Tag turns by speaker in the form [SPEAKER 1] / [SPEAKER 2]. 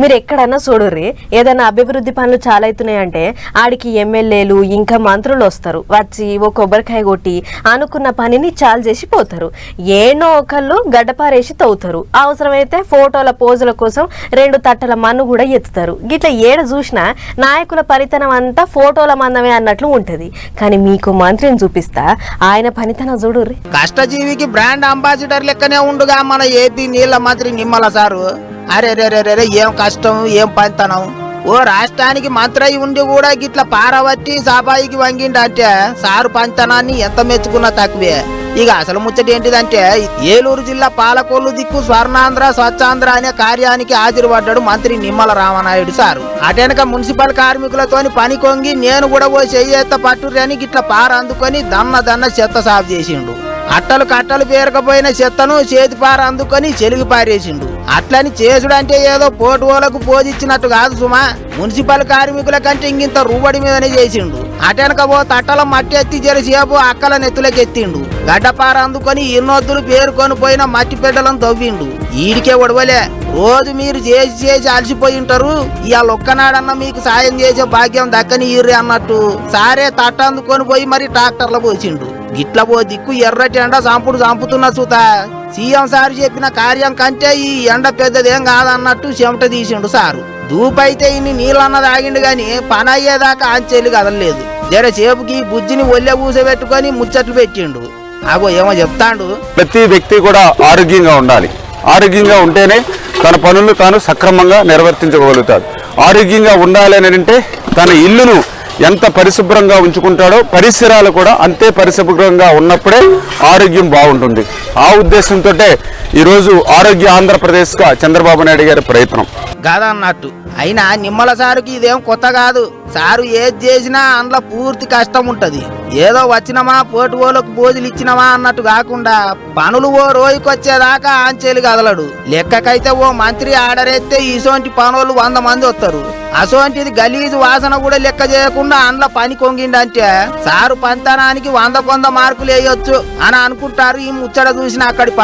[SPEAKER 1] మీరు ఎక్కడన్నా చూడుర్రి ఏదైనా అభివృద్ధి పనులు చాలా అవుతున్నాయంటే ఆడికి ఎమ్మెల్యేలు ఇంకా మంత్రులు వస్తారు, వచ్చి ఓ కొబ్బరికాయ కొట్టి అనుకున్న పనిని చాలు చేసి పోతారు. ఏనో ఒకళ్ళు గడ్డపారేసి తవ్వుతారు, అవసరమైతే ఫోటోల పోజుల కోసం 2 తట్టల మన్ను కూడా ఎత్తుతారు. గిట్ల ఏడ చూసినా నాయకుల పరితనం అంతా ఫోటోల మందమే అన్నట్లు ఉంటది. కానీ మీకు మంత్రిని చూపిస్తా, ఆయన పనితనం చూడుర్రి.
[SPEAKER 2] కష్టజీవికి బ్రాండ్ అంబాసిడర్ లెక్కనే ఉండుగా మన ఏపీ నీళ్ల మంత్రి నిమ్మల సారు. అరే రే రే రే ఏం కష్టం, ఏం పనితనం. ఓ రాష్ట్రానికి మంత్రి అయి ఉండి కూడా గిట్ల పారవట్టి సాబాయికి వంగిండంటే సారు పంచనాన్ని ఎంత మెచ్చుకున్నా తక్కువే. ఇక అసలు ముచ్చట ఏంటిదంటే ఏలూరు జిల్లా పాలకొల్లు దిక్కు స్వర్ణాంధ్ర స్వచ్ఛాంధ్ర అనే కార్యానికి హాజరుపడ్డాడు మంత్రి నిమ్మల రామనాయుడు సారు. అటెనక మున్సిపల్ కార్మికులతోని పని కొంగి నేను కూడా ఓ చెయ్యేత్త పట్టుర్రి అని గిట్ల పార అందుకొని దన్న చెత్త సాఫ్ చేసిండు. అట్టలు కట్టలు పేరకపోయిన చెత్తను చేతిపార అందుకొని చెలిగి పారేసిండు. అట్లని చేసుడంటే ఏదో పోటువోలకు పోజిచ్చినట్టు కాదు సుమా. మున్సిపల్ కార్మికుల కంటే ఇంకింత రూబడి మీదనే చేసిండు. అటెనక ఓ తట్టల మట్టి ఎత్తి జరిసేపు అక్కల నెత్తులకెత్తిండు. గడ్డపార అందుకొని ఇన్నొద్దులు పేరుకొని పోయిన మట్టి బిడ్డలను తవ్విండు. ఈడికే ఒడవలే, రోజు మీరు చేసి అలసిపోయి ఉంటారు, ఇవాళ ఒక్కనాడన్నా మీకు సాయం చేసే భాగ్యం దక్కని ఈర్రి అన్నట్టు సారే తట్ట అందుకొని పోయి మరి ట్రాక్టర్లో పోసిండు. గిట్ల పో దిక్కు ఎర్రటి ఎండ చంపుతున్న సూత. సీఎం సారు చెప్పిన కార్యం కంటే ఈ ఎండ పెద్దదేం కాదన్నట్టు చెమట తీసిండు సారు. దూపైతే ఇన్ని నీళ్ళన్నది ఆగిండు గాని పని అయ్యేదాకా ఆంచెల్లి కదలలేదు. జర చేపుకి బుజ్జిని ఒళ్ళె పూసబెట్టుకొని ముచ్చట్లు పెట్టిండు. అగో ఏమో చెప్తాండు.
[SPEAKER 3] ప్రతి వ్యక్తి కూడా ఆరోగ్యంగా ఉండాలి. ఆరోగ్యంగా ఉంటేనే తన పనులు తాను సక్రమంగా నిర్వర్తించగలుగుతాడు. ఆరోగ్యంగా ఉండాలి అని అంటే తన ఇల్లును ఎంత పరిశుభ్రంగా ఉంచుకుంటాడో పరిసరాలు కూడా అంతే పరిశుభ్రంగా ఉన్నప్పుడే ఆరోగ్యం బాగుంటుంది. ఆ ఉద్దేశంతో ఈరోజు ఆరోగ్య ఆంధ్రప్రదేశ్గా చంద్రబాబు నాయుడు గారి ప్రయత్నం
[SPEAKER 2] కాదన్నట్టు. అయినా నిమ్మల సారుకి ఇదేం కొత్త కాదు. సారు ఏది చేసినా అందులో పూర్తి కష్టం ఉంటది. ఏదో వచ్చినమా పోటువోలకు పోజులు ఇచ్చినమా అన్నట్టు కాకుండా పనులు ఓ రోజుకొచ్చేదాకా ఆంచేలు కదలడు. లెక్కకైతే ఓ మంత్రి ఆర్డర్ ఎత్తే ఇసోంటి పనులు 100 మంది వస్తారు. అసోంటిది గలీజు వాసన కూడా లెక్క చేయకుండా అందులో పని కొంగిండంటే సారు పంతనానికి 100 మార్కులు వేయొచ్చు అని అనుకుంటారు. ఈ ముచ్చట చూసిన అక్కడి